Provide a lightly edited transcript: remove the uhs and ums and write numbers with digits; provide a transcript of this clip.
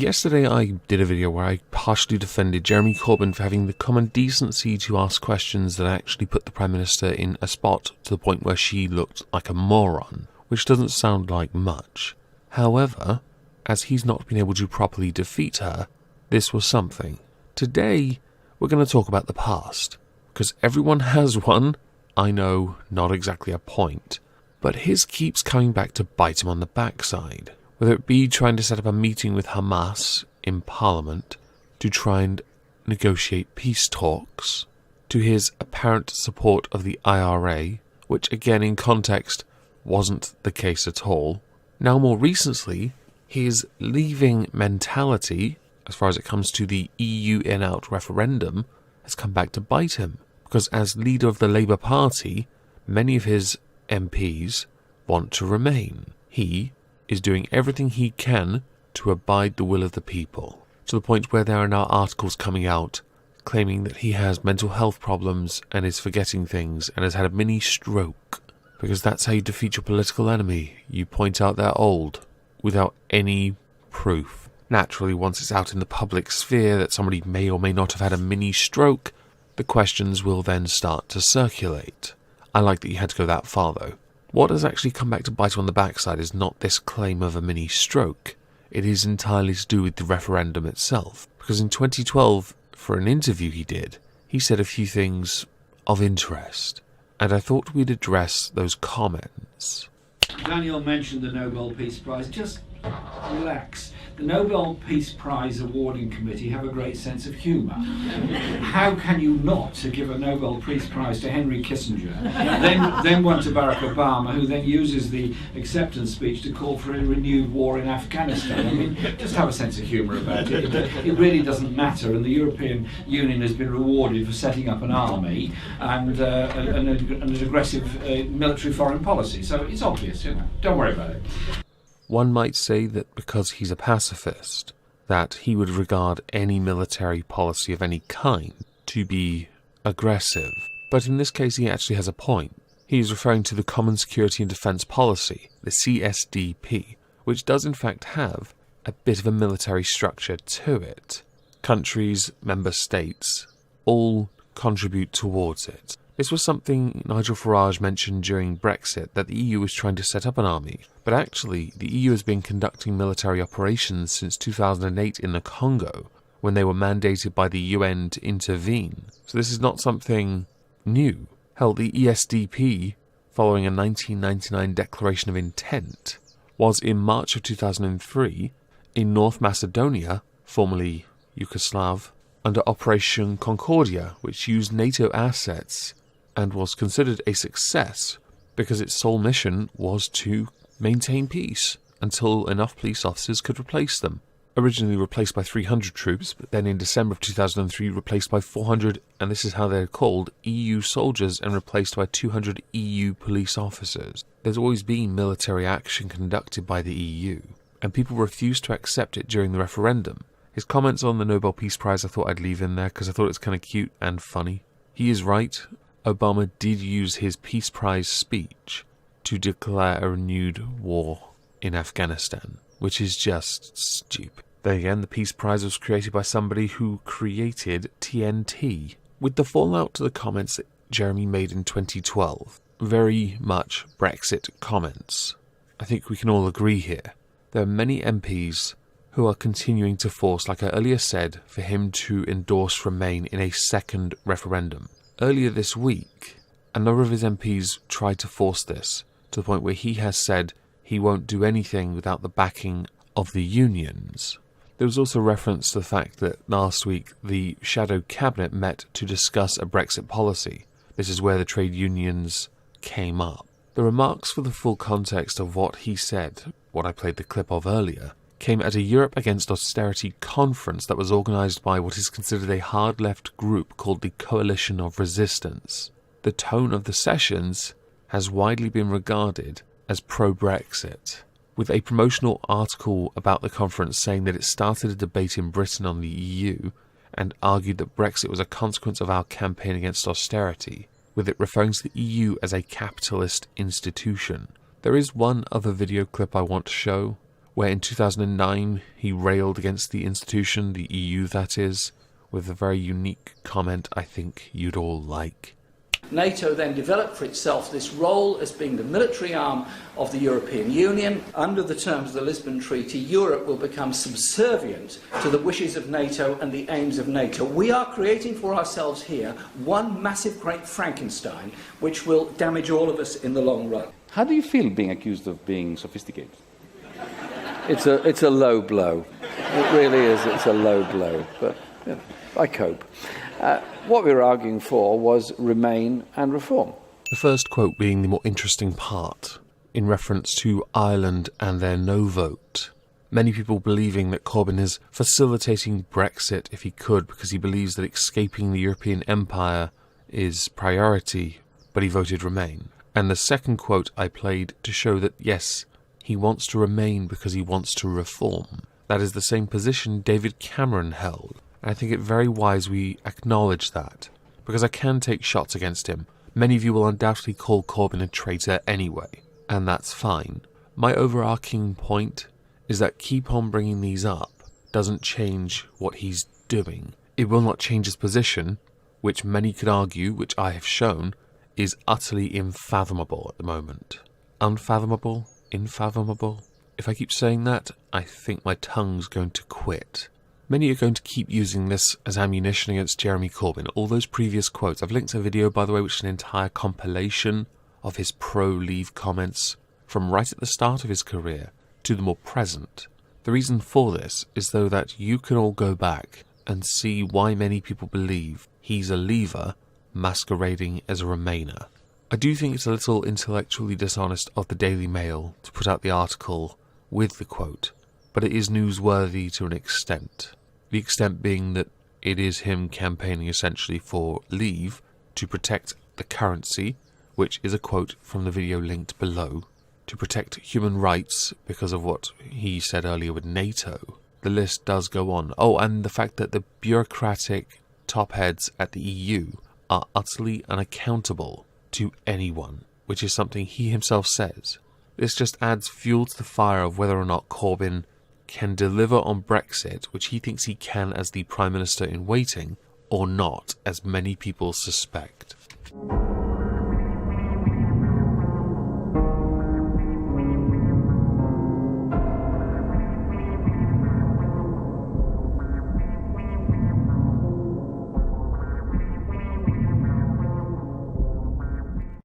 Yesterday I did a video where I harshly defended Jeremy Corbyn for having the common decency to ask questions that actually put the Prime Minister in a spot to the point where she looked like a moron, which doesn't sound like much. However, as he's not been able to properly defeat her, this was something. Today, we're going to talk about the past, because everyone has one. I know, not exactly a point, but his keeps coming back to bite him on the backside. Whether it be trying to set up a meeting with Hamas in Parliament to try and negotiate peace talks, to his apparent support of the IRA, which again in context wasn't the case at all. Now more recently, his leaving mentality, as far as it comes to the EU in-out referendum, has come back to bite him. Because as leader of the Labour Party, many of his MPs want to remain. He is doing everything he can to abide the will of the people, to the point where there are now articles coming out claiming that he has mental health problems and is forgetting things and has had a mini stroke. Because that's how you defeat your political enemy. You point out they're old without any proof. Naturally, once it's out in the public sphere that somebody may or may not have had a mini stroke, the questions will then start to circulate. I like that you had to go that far though. What has actually come back to bite on the backside is not this claim of a mini stroke. It is entirely to do with the referendum itself. Because in 2012, for an interview he did, he said a few things of interest. And I thought we'd address those comments. Daniel mentioned the Nobel Peace Prize. Just relax. The Nobel Peace Prize awarding committee have a great sense of humour. How can you not give a Nobel Peace Prize to Henry Kissinger, then one to Barack Obama, who then uses the acceptance speech to call for a renewed war in Afghanistan? I mean, just have a sense of humour about it. It really doesn't matter, and the European Union has been rewarded for setting up an army and an aggressive military foreign policy. So it's obvious, you know. Don't worry about it. One might say that because he's a pacifist, that he would regard any military policy of any kind to be aggressive. But in this case he actually has a point. He is referring to the Common Security and Defence Policy, the CSDP, which does in fact have a bit of a military structure to it. Countries, member states, all contribute towards it. This was something Nigel Farage mentioned during Brexit, that the EU was trying to set up an army. But actually, the EU has been conducting military operations since 2008 in the Congo, when they were mandated by the UN to intervene. So this is not something new. Hell, the ESDP, following a 1999 Declaration of Intent, was in March of 2003 in North Macedonia, formerly Yugoslav, under Operation Concordia, which used NATO assets and was considered a success because its sole mission was to maintain peace until enough police officers could replace them. Originally replaced by 300 troops, but then in December of 2003 replaced by 400, and this is how they're called, EU soldiers, and replaced by 200 EU police officers. There's always been military action conducted by the EU, and people refused to accept it during the referendum. His comments on the Nobel Peace Prize I thought I'd leave in there because I thought it's kind of cute and funny. He is right. Obama did use his Peace Prize speech to declare a renewed war in Afghanistan, which is just stupid. Then again, the Peace Prize was created by somebody who created TNT. With the fallout to the comments that Jeremy made in 2012, very much Brexit comments, I think we can all agree here. There are many MPs who are continuing to force, like I earlier said, for him to endorse Remain in a second referendum. Earlier this week, a number of his MPs tried to force this, to the point where he has said he won't do anything without the backing of the unions. There was also reference to the fact that last week the shadow cabinet met to discuss a Brexit policy. This is where the trade unions came up. The remarks for the full context of what he said, what I played the clip of earlier, came at a Europe Against Austerity conference that was organised by what is considered a hard-left group called the Coalition of Resistance. The tone of the sessions has widely been regarded as pro-Brexit, with a promotional article about the conference saying that it started a debate in Britain on the EU and argued that Brexit was a consequence of our campaign against austerity, with it referring to the EU as a capitalist institution. There is one other video clip I want to show, where in 2009 he railed against the institution, the EU that is, with a very unique comment I think you'd all like. NATO then developed for itself this role as being the military arm of the European Union. Under the terms of the Lisbon Treaty, Europe will become subservient to the wishes of NATO and the aims of NATO. We are creating for ourselves here one massive great Frankenstein which will damage all of us in the long run. How do you feel being accused of being sophisticated? It's a low blow. It really is. It's a low blow. But yeah, I cope. What we were arguing for was remain and reform. The first quote being the more interesting part, in reference to Ireland and their no vote. Many people believing that Corbyn is facilitating Brexit if he could because he believes that escaping the European empire is priority, but he voted remain. And the second quote I played to show that yes, he wants to remain because he wants to reform. That is the same position David Cameron held. I think it very wise we acknowledge that, because I can take shots against him. Many of you will undoubtedly call Corbyn a traitor anyway, and that's fine. My overarching point is that keep on bringing these up doesn't change what he's doing. It will not change his position, which many could argue, which I have shown, is utterly unfathomable at the moment. Unfathomable? Unfathomable? If I keep saying that, I think my tongue's going to quit. Many are going to keep using this as ammunition against Jeremy Corbyn. All those previous quotes. I've linked a video, by the way, which is an entire compilation of his pro-Leave comments from right at the start of his career to the more present. The reason for this is though that you can all go back and see why many people believe he's a Leaver masquerading as a Remainer. I do think it's a little intellectually dishonest of the Daily Mail to put out the article with the quote, but it is newsworthy to an extent. The extent being that it is him campaigning essentially for Leave to protect the currency, which is a quote from the video linked below, to protect human rights because of what he said earlier with NATO. The list does go on. Oh, and the fact that the bureaucratic top heads at the EU are utterly unaccountable to anyone, which is something he himself says. This just adds fuel to the fire of whether or not Corbyn can deliver on Brexit, which he thinks he can as the Prime Minister in waiting, or not, as many people suspect.